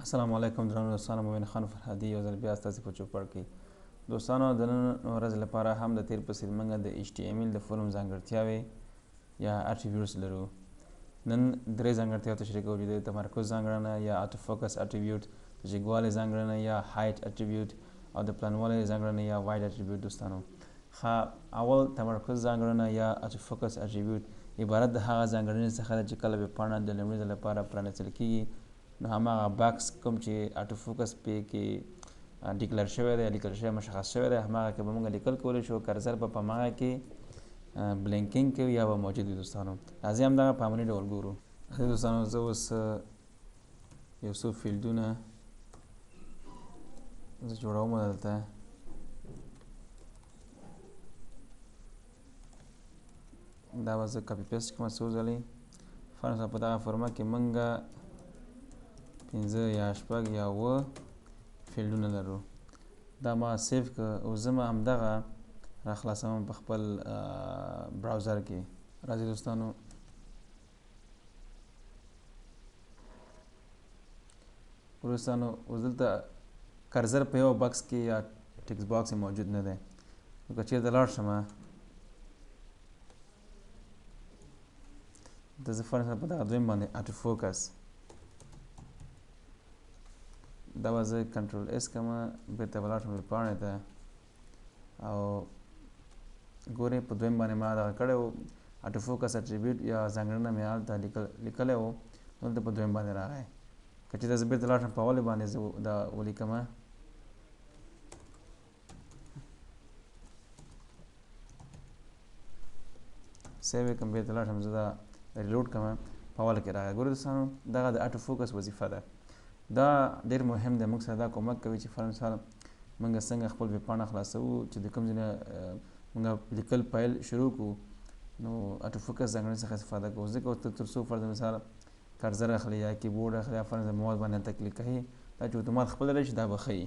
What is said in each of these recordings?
السلام علیکم درنو دوستانو، مومن خان فرهادي یو ځل بیا ستاسو په چوپړ کې دوستانو د نن ورځ لپاره هم د تیر په څیر موږ د HTML د فورم ځانګړتیاوې یا اټریبیوټس لرو. نن درې ځانګړتیاو تشریح کوو چې د تمرکز ځانګړنه یا اتوفوکس اټریبیوټ، د جګوالي ځانګړنه یا هایټ اټریبیوټ او د پلنوالي ځانګړنه یا وایډ اټریبیوټ. دوستانو اول تمرکز ځانګړنه یا اتوفوکس اټریبیوټ عبارت د هغه ځانګړنې څخه ده چې کله ویبپاڼه د لومړي ځل لپاره پرانیستل کیږي نو هماغه باکس کوم چې اټوفوکس پې کې ډیکلر شوی دی، لیکل شوی مشخص شوی دی، هماغه کې به موږ لیکل کولی شو. کرسر به په هماغه کې بلینکینګ کوي یا به موجود وي. دوستانو راځئ همدغه په عملي ډول ګورو. دوستانو زه اوس یو څو فیلډونه زه جوړوم دلته. دا به زه کاپي پیسټ کوم څو ځلې. فرضاً په دغه فورمه کې موږ 5 یا 6 یا 7 فیلډونه لرو. دا ما سیف که او زه ما همدغه راخلاصوم په خپل براوزر کې. راځئ دوستانو دوستانو اوس دلته کرزر په یو باکس کې یا ټکس باکس موجود نه دی. نو که چېرته لاړ شم د زه فرضاً په دغه دویم باندې اټوفوکس دا به زه کنټرول اس کوم، بېرته به لاړ شم ویبپاڼې ته او ګورئ په دویم باندې ما دغه کړی و اټوفوکس اټریبیوټ یا ځانګړنه مې هلته لیکلی و، دلته په دویم باندې راغی. که چېرته زه بېرته لاړ شم په اولې باندې زه دا ولیکم، سیو یې کړم، بېرته لاړ شم زه دا ریلوډ کوم، په اوله کې راغی. ګورئ دوستانو دغه د اټوفوکس وظیفه ده. دا ډېر مهم دی، موږ سره دا کومک کوي چې فر مثال موږ څنګه خپل ویبپاڼه خلاصوو چې د کوم ځای نه موږ لیکل پیل شروع کړو نو اټوفوکس ځانګړنې څخه استفاده کوو. ځکه تر څو فرض مثال کرزر اخلي یا کیبورډ اخلي یا فرض مواد باندې هلته کلیک کوي، دا چې اتومات خپل راشي دا به ښیي.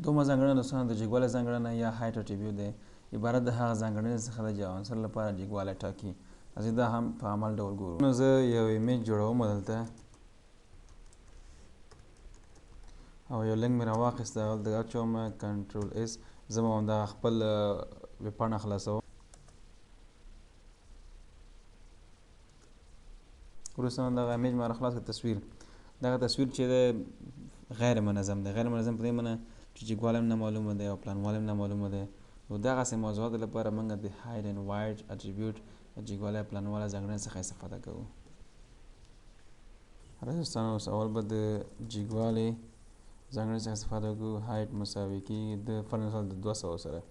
دویمه ځانګړنه دوستانو د جګوالي ځانګړنه یا هایټ اټریبیوټ دی. عبارت د هغه ځانګړنې څخه ده چې عنصر لپاره جګوالی ټاکي. راځئ دا هم په عمل ډول ګورو. نو زه یو ایمیج جوړوم دلته او یو لینک مې راواخیسته، هلته اچوم کنټرول اس، زه به همدغه خپل ویبپاڼه خلاصوم. وروسته دغه ایمیج ما راخلاص کړ. تصویر دغه تصویر چې دی غیر منظم دی. غیر منظم په دې معنی چې جګوالی هم نه معلومه دی او پلانوالی هم نه معلومه دی. نو دغسې موضوعاتو لپاره موږ د هایډ اینډ وایډ اټریبیوټ جګوالی او پلانوالی ځانګړنې څخه استفاده کوو. راځئ دوستانو اوس اول به د جګوالي ځانګړنې څخه استفاده کوو. هایټ مساوي کېږي د فرض مثال د 200 سره.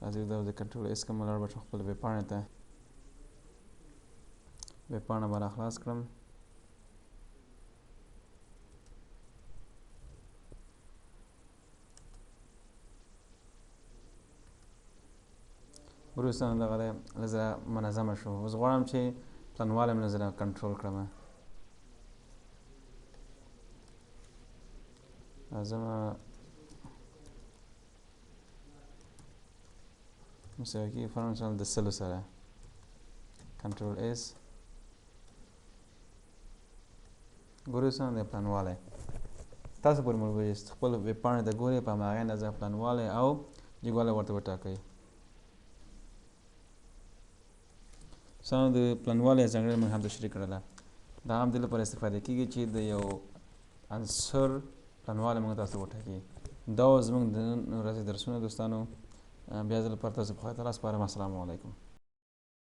راځئ دا د کنټرول اس کوم، لاړ به شم خپل ویبپاڼې ته. ویبپاڼه به راخلاص کړم. وروسته دغه دی لږ زره منظمه شو. اوس غواړم چې پلنوالی مې لږ زره کنټرول کړم. راځم مساوي کېږي فرض مثال د 100 سره. کنټرول اس. ګورئ دوستانو د پلنوالی تاسو پورې ملګري خپل ویبپاڼې ته ګورئ، په هماغې اندازه پلنوالی او جګوالی ورته وټاکئ. دوستانو د پلنوالی ځانګړنه موږ هم تشریح کړله. دا هم دې لپاره استفاده کېږي چې د یو عنصر پلنوالی موږ تاسو وټاکي. دا زموږ د نن ورځې درسونه دوستانو. بیا ځل لپاره تاسو په خدای تعالی سپارم. السلام علیکم.